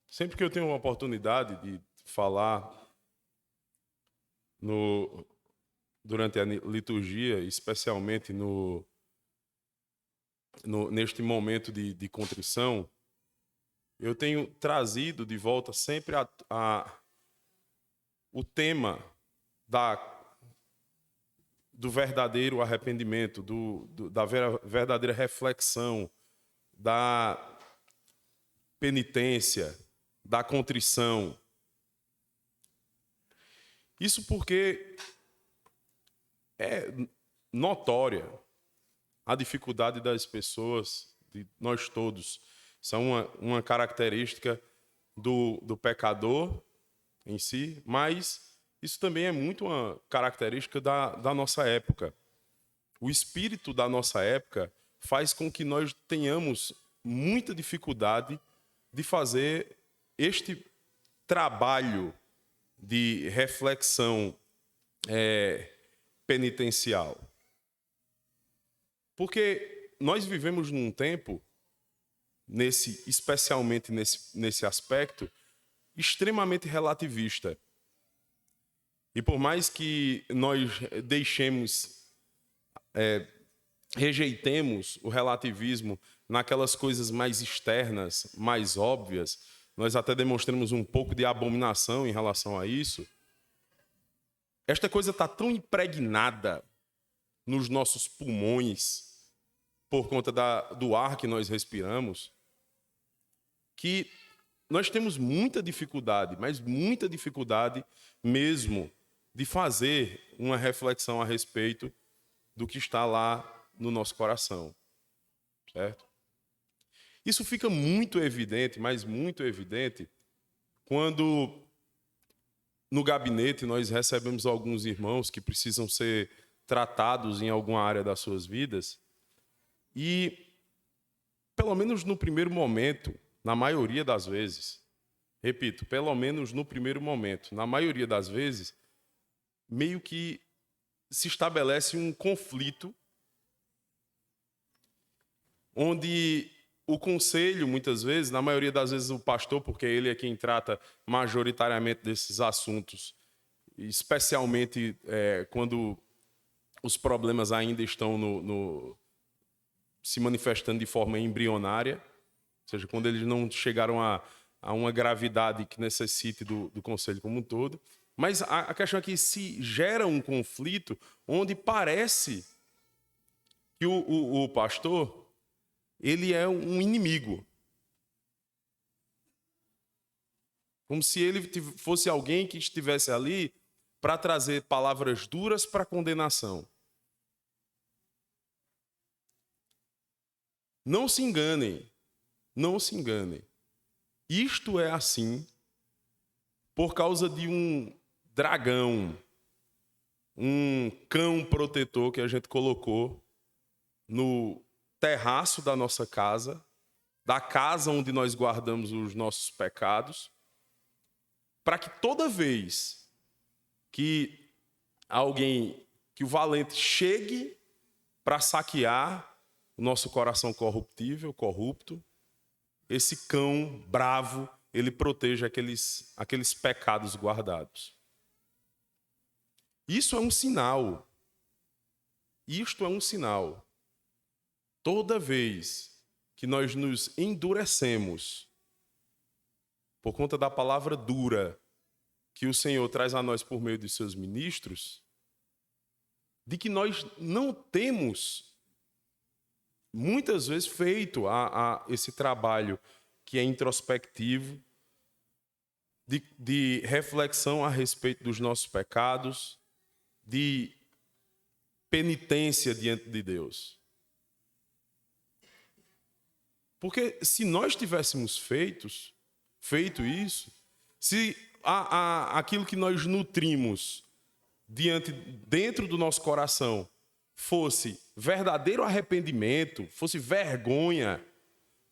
Sempre que eu tenho uma oportunidade de falar durante a liturgia, especialmente neste momento de contrição, eu tenho trazido de volta sempre o tema do verdadeiro arrependimento, da verdadeira reflexão, da penitência, da contrição. Isso porque é notória a dificuldade das pessoas, de nós todos. Isso é uma característica do pecador em si, mas isso também é muito uma característica da nossa época. O espírito da nossa época faz com que nós tenhamos muita dificuldade de fazer este trabalho de reflexão penitencial. Porque nós vivemos num tempo, especialmente nesse aspecto, extremamente relativista. E por mais que nós rejeitemos o relativismo naquelas coisas mais externas, mais óbvias, nós até demonstramos um pouco de abominação em relação a isso. Esta coisa está tão impregnada nos nossos pulmões, por conta do ar que nós respiramos, que nós temos muita dificuldade, mas muita dificuldade mesmo, de fazer uma reflexão a respeito do que está lá no nosso coração, certo? Isso fica muito evidente, mas muito evidente, quando no gabinete nós recebemos alguns irmãos que precisam ser tratados em alguma área das suas vidas e, pelo menos no primeiro momento, na maioria das vezes, repito, pelo menos no primeiro momento, na maioria das vezes, meio que se estabelece um conflito onde o conselho, muitas vezes, na maioria das vezes o pastor, porque ele é quem trata majoritariamente desses assuntos, especialmente quando os problemas ainda estão se manifestando de forma embrionária, ou seja, quando eles não chegaram a uma gravidade que necessite do conselho como um todo. Mas a questão é que se gera um conflito onde parece que o pastor ele é um inimigo. Como se ele fosse alguém que estivesse ali para trazer palavras duras para condenação. Não se enganem, não se enganem. Isto é assim por causa de um dragão, um cão protetor que a gente colocou no terraço da nossa casa, da casa onde nós guardamos os nossos pecados, para que toda vez que que o valente chegue para saquear o nosso coração corruptível, corrupto, esse cão bravo, ele proteja aqueles pecados guardados. Isso é um sinal. Isto é um sinal. Toda vez que nós nos endurecemos por conta da palavra dura que o Senhor traz a nós por meio de seus ministros, de que nós não temos, muitas vezes, feito esse trabalho que é introspectivo, de reflexão a respeito dos nossos pecados, de penitência diante de Deus. Porque se nós tivéssemos feito isso, se aquilo que nós nutrimos dentro do nosso coração fosse verdadeiro arrependimento, fosse vergonha,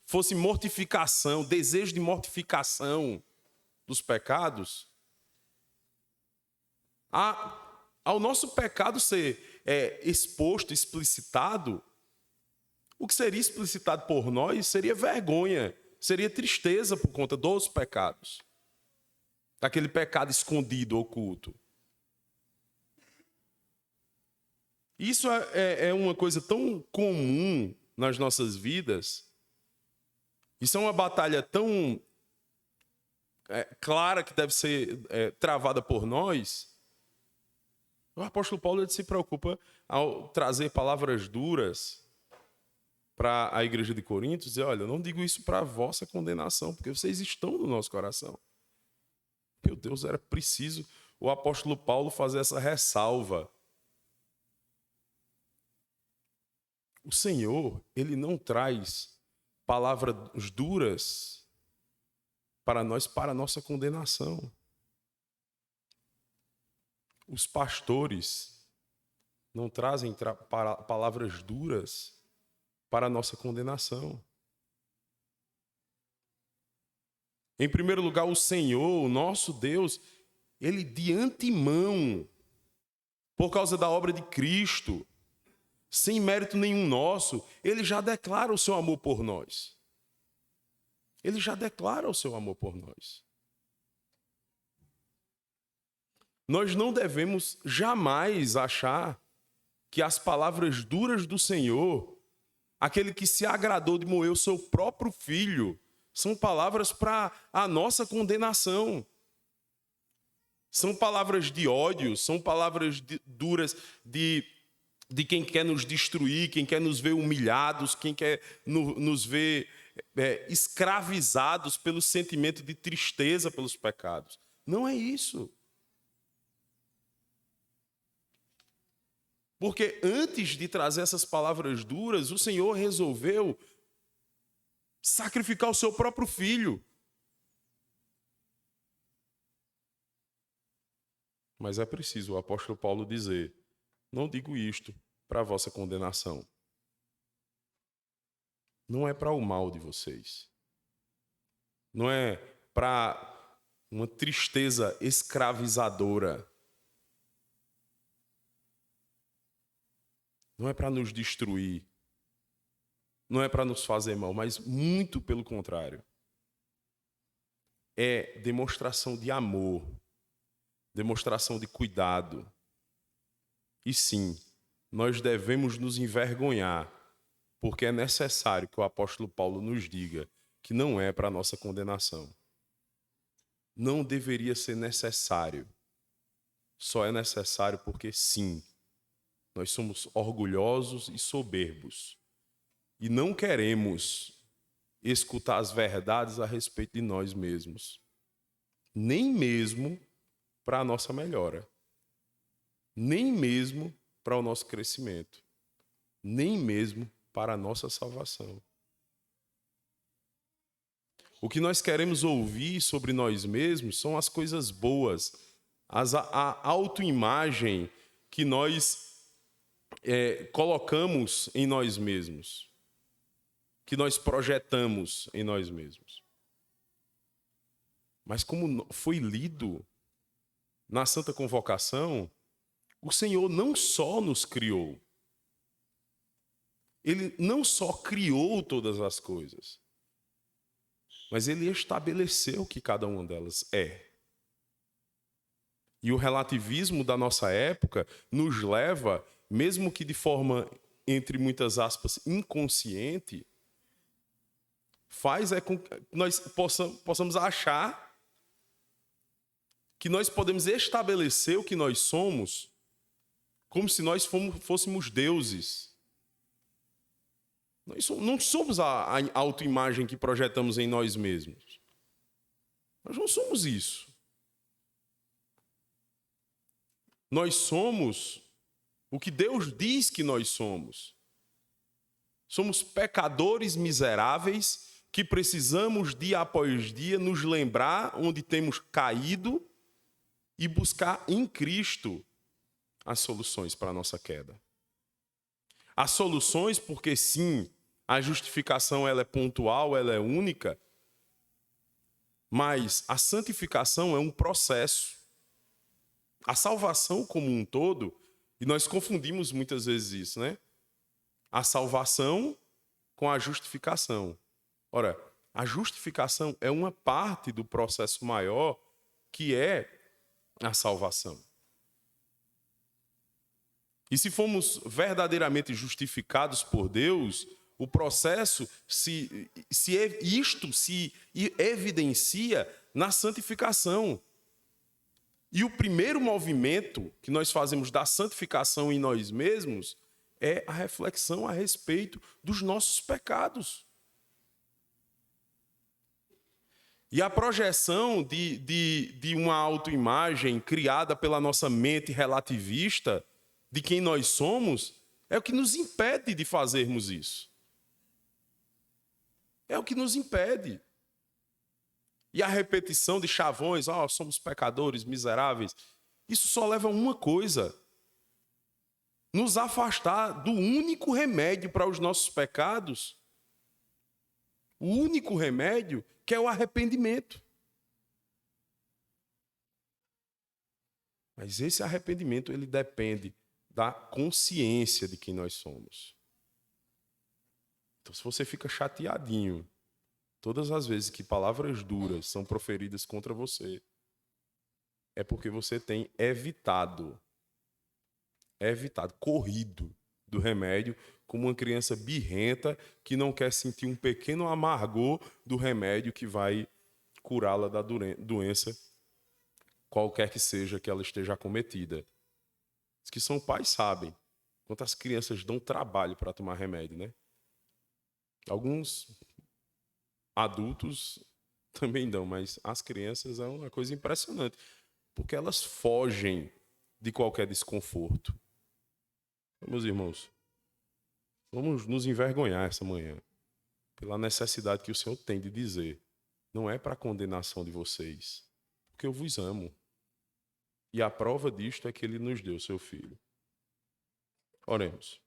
fosse mortificação, desejo de mortificação dos pecados, ao nosso pecado ser exposto, explicitado, o que seria explicitado por nós seria vergonha, seria tristeza por conta dos pecados. Daquele pecado escondido, oculto. Isso é uma coisa tão comum nas nossas vidas. Isso é uma batalha tão clara que deve ser travada por nós. O apóstolo Paulo ele se preocupa ao trazer palavras duras para a igreja de Corinto, dizer, olha, eu não digo isso para a vossa condenação, porque vocês estão no nosso coração. Meu Deus, era preciso o apóstolo Paulo fazer essa ressalva. O Senhor, ele não traz palavras duras para nós, para a nossa condenação. Os pastores não trazem palavras duras para a nossa condenação. Em primeiro lugar, o Senhor, o nosso Deus, ele de antemão, por causa da obra de Cristo, sem mérito nenhum nosso, ele já declara o seu amor por nós. Ele já declara o seu amor por nós. Nós não devemos jamais achar que as palavras duras do Senhor, aquele que se agradou de moer o seu próprio filho, são palavras para a nossa condenação. São palavras de ódio, são palavras duras de quem quer nos destruir, quem quer nos ver humilhados, quem quer nos ver escravizados pelo sentimento de tristeza pelos pecados. Não é isso. Porque antes de trazer essas palavras duras, o Senhor resolveu sacrificar o seu próprio filho. Mas é preciso o apóstolo Paulo dizer, não digo isto para a vossa condenação. Não é para o mal de vocês. Não é para uma tristeza escravizadora. Não é para nos destruir. Não é para nos fazer mal, mas muito pelo contrário. É demonstração de amor, demonstração de cuidado. E sim, nós devemos nos envergonhar, porque é necessário que o apóstolo Paulo nos diga que não é para a nossa condenação. Não deveria ser necessário. Só é necessário porque sim, nós somos orgulhosos e soberbos. E não queremos escutar as verdades a respeito de nós mesmos. Nem mesmo para a nossa melhora. Nem mesmo para o nosso crescimento. Nem mesmo para a nossa salvação. O que nós queremos ouvir sobre nós mesmos são as coisas boas, a autoimagem que nós colocamos em nós mesmos, que nós projetamos em nós mesmos. Mas como foi lido na Santa Convocação, o Senhor não só nos criou, Ele não só criou todas as coisas, mas Ele estabeleceu que cada uma delas é. E o relativismo da nossa época nos leva, mesmo que de forma, entre muitas aspas, inconsciente, faz com que nós possamos achar que nós podemos estabelecer o que nós somos como se nós fôssemos deuses. Nós não somos a autoimagem que projetamos em nós mesmos. Nós não somos isso. Nós somos o que Deus diz que nós somos. Somos pecadores miseráveis que precisamos, dia após dia, nos lembrar onde temos caído e buscar em Cristo as soluções para a nossa queda. As soluções, porque sim, a justificação ela é pontual, ela é única, mas a santificação é um processo. A salvação como um todo, e nós confundimos muitas vezes isso, né? A salvação com a justificação. Ora, A justificação é uma parte do processo maior, que é a salvação. E se formos verdadeiramente justificados por Deus, o processo se evidencia na santificação. E o primeiro movimento que nós fazemos da santificação em nós mesmos é a reflexão a respeito dos nossos pecados. E a projeção de uma autoimagem criada pela nossa mente relativista de quem nós somos é o que nos impede de fazermos isso. É o que nos impede. E a repetição de chavões, somos pecadores, miseráveis, isso só leva a uma coisa: nos afastar do único remédio para os nossos pecados. O único remédio, que é o arrependimento. Mas esse arrependimento, ele depende da consciência de quem nós somos. Então, se você fica chateadinho todas as vezes que palavras duras são proferidas contra você, é porque você tem corrido do remédio, como uma criança birrenta que não quer sentir um pequeno amargor do remédio que vai curá-la da doença, qualquer que seja que ela esteja acometida. Os que são pais sabem quantas crianças dão trabalho para tomar remédio, né? Alguns adultos também dão, mas as crianças é uma coisa impressionante, porque elas fogem de qualquer desconforto. Meus irmãos, vamos nos envergonhar essa manhã pela necessidade que o Senhor tem de dizer: não é para a condenação de vocês, porque eu vos amo. E a prova disto é que Ele nos deu seu Filho. Oremos.